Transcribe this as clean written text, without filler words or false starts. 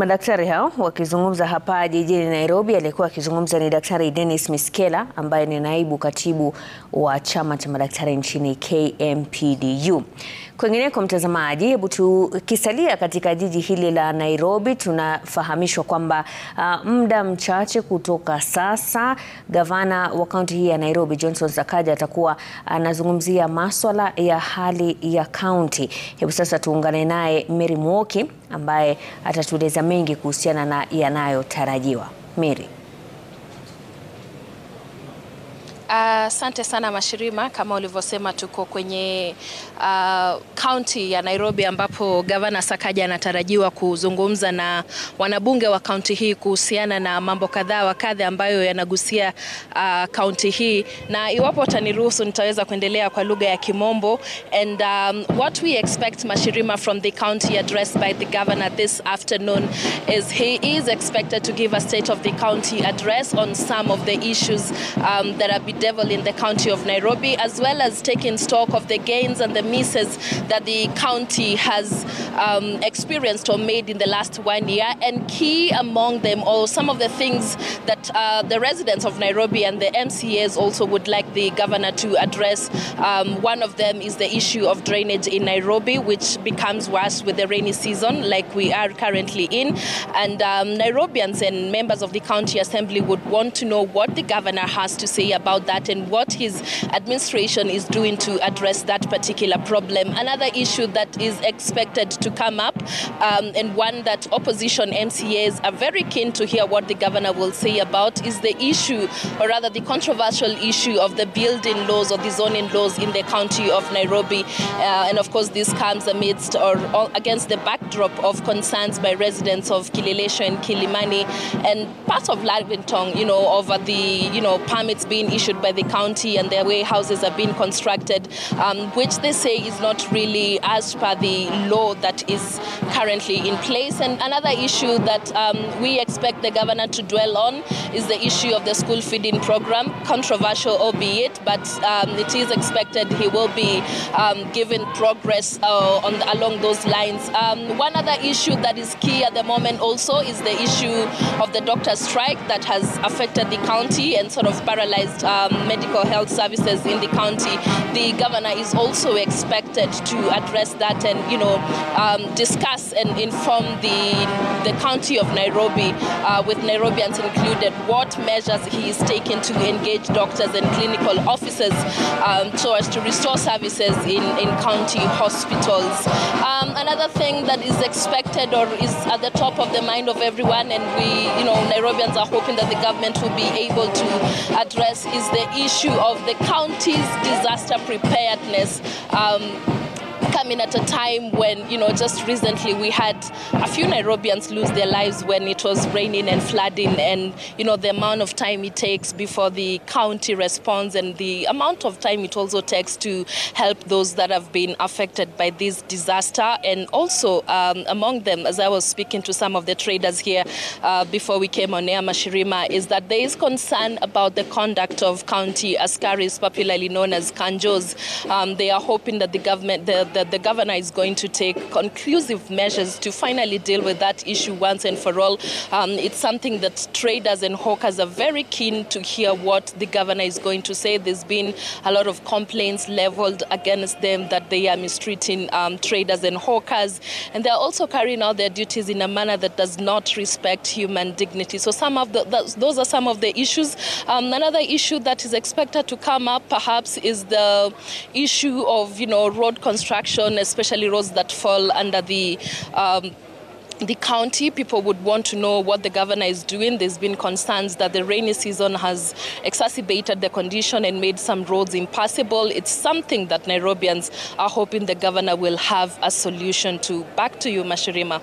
madaktari hao wakizungumza hapa jijini Nairobi. Aliyekuwa akizungumza ni Daktari Dennis Miskela ambaye ni naibu katibu wa chama cha madaktari nchini KMPDU. Kwingineko mtazamaji, hebu tukisalia katika jiji hili la Nairobi, tunafahamishwa kwamba muda mchache kutoka sasa gavana wa kaunti hii ya Nairobi Johnson Sakaja atakuwa anazungumzia masuala ya hali ya kaunti. Hebu sasa tuungane naye Mary Mwoki ambaye atatueleza mengi kuhusiana na yanayotarajiwa. Mary. Asante sana Mashirima, kama ulivyosema tuko kwenye kaunti ya Nairobi ambapo Gavana Sakaja anatarajiwa kuzungumza na wanabunge wa kaunti hii kuhusiana na mambo kadhaa wa kadha ambayo yanagusia kaunti hii, na iwapo utaniruhusu nitaweza kuendelea kwa lugha ya Kimombo. And what we expect, Mashirima, from the county address by the governor this afternoon is he is expected to give a state of the county address on some of the issues that have been developed in the county of Nairobi, as well as taking stock of the gains and the misses that the county has experienced or made in the last 1 year, and key among them, or some of the things that the residents of Nairobi and the MCAs also would like the governor to address. One of them is the issue of drainage in Nairobi, which becomes worse with the rainy season like we are currently in, and Nairobians and members of the county assembly would want to know what the governor has to say about that and what his administration is doing to address that particular problem. Another issue that is expected to come up, and one that opposition MCAs are very keen to hear what the governor will say about, is the issue, or rather the controversial issue, of the building laws or the zoning laws in the county of Nairobi. And of course this comes amidst or against the backdrop of concerns by residents of Kileleshwa and Kilimani and parts of Lavington, over the, permits being issued by the county and their way houses are being constructed, which they say is not really as per the law that is currently in place. And another issue that we expect the governor to dwell on is the issue of the school feeding program, controversial albeit, but it is expected he will be given progress along those lines. One other issue that is key at the moment also is the issue of the doctor strike that has affected the county and sort of paralyzed medical health services in the county. The governor is also expected to address that and, discuss and inform the county of Nairobi, with Nairobians included, what measures he is taking to engage doctors and clinical officers so as to restore services in county hospitals. Another thing that is expected or is at the top of the mind of everyone, and we, Nairobians are hoping that the government will be able to address, is the issue of the county's disaster preparedness. Coming at a time when, just recently we had a few Nairobians lose their lives when it was raining and flooding, and, the amount of time it takes before the county responds and the amount of time it also takes to help those that have been affected by this disaster. And also among them, as I was speaking to some of the traders here before we came on air, Mashirima, is that there is concern about the conduct of county askaris, popularly known as kanjos. They are hoping that the government, the governor is going to take conclusive measures to finally deal with that issue once and for all. It's something that traders and hawkers are very keen to hear what the governor is going to say. There's been a lot of complaints leveled against them that they are mistreating traders and hawkers, and they're also carrying out their duties in a manner that does not respect human dignity. So those are some of the issues. Another issue that is expected to come up perhaps is the issue of, road construction, especially roads that fall under the county. People would want to know what the governor is doing. There's been concerns that the rainy season has exacerbated the condition and made some roads impassable. It's something that Nairobians are hoping the governor will have a solution to. Back to you, Mashirima.